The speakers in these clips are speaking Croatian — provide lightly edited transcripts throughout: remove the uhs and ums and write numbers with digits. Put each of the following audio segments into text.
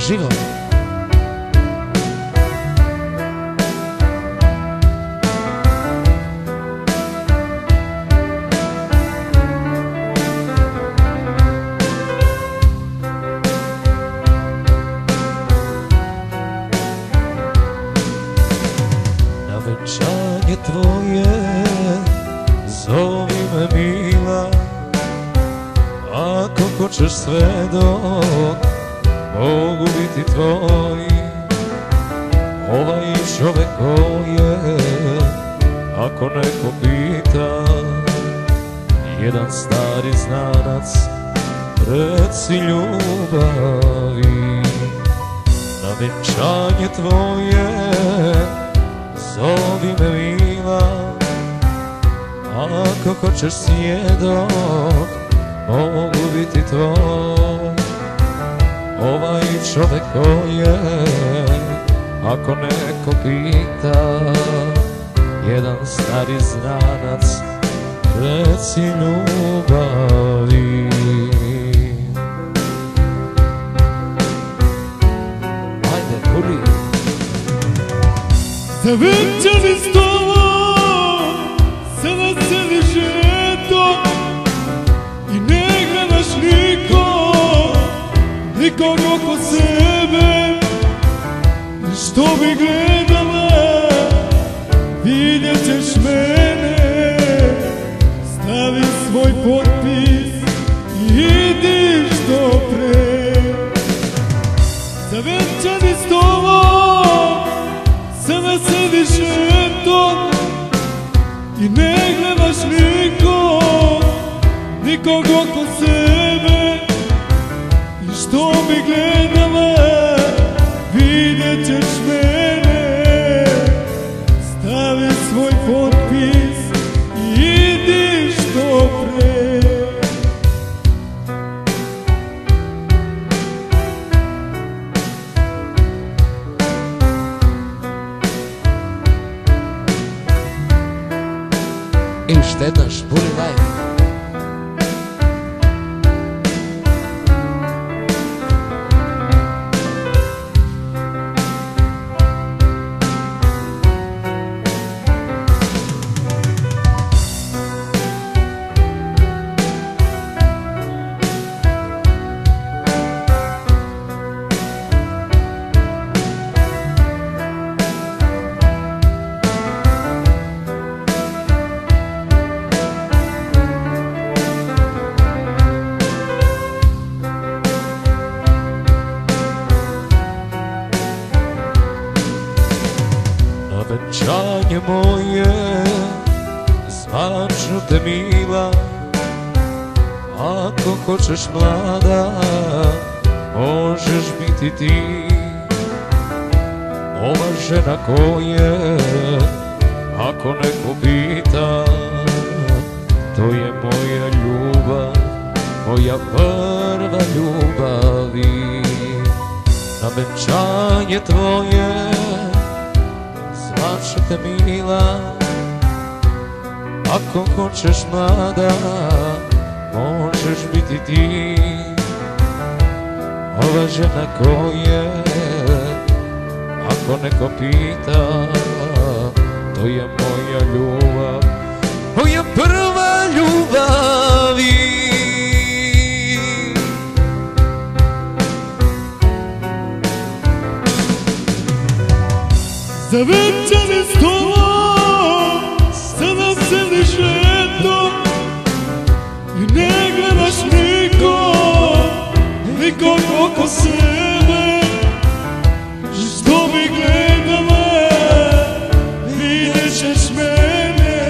Živo. Na venčanje tvoje zovi me mila, ako hoćeš sve dok mogu biti tvoj. Ovaj čovek ko je, ako neko pita, jedan stari znanac, reci ljubavi. Na venčanje tvoje zovi me mila, ako hoćeš svjedok, mogu biti tvoj. Ovaj čovek ko je, ako neko pita, jedan stari znanac, reci ljubavi. Ajde, kuri. Za venčani stolom sada sediš eto i ne gledaš nikog oko sebe. Što bi gledala, vidjet ćeš mene. Stavi svoj potpis i idi što pre. Za venčani stolom sada sediš eto i ne gledaš nikog oko sebe. I što bi gledala, vidjet ćeš mene. Stavi svoj potpis i idi što pre. I štednaš, buri live. Na venčanje moje zvaću te mila, ako hoćeš mlada, možeš biti ti. Ova žena ko je, ako neko pita, to je moja ljubav, moja prva ljubavi. Na venčanje tvoje zvaću te mila, ako hoćeš mlada, možeš biti ti. Ova žena ko je, ako neko pita, to je moja ljubav, moja prva ljubavi. Za venčani stolom sada sediš eto i ne gledaš nikog oko sebe. Što bi gledala, vidjet ćeš mene.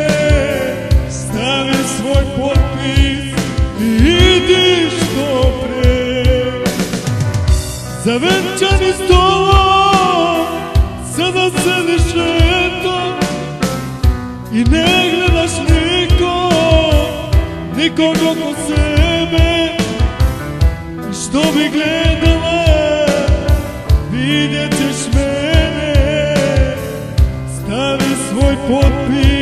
Stavi svoj potpis i idi što pre. Za venčani stolom sada sediš eto i ne gledaš nikog oko sebe. Što bi gledala, vidjet ćeš mene. Stavi svoj potpis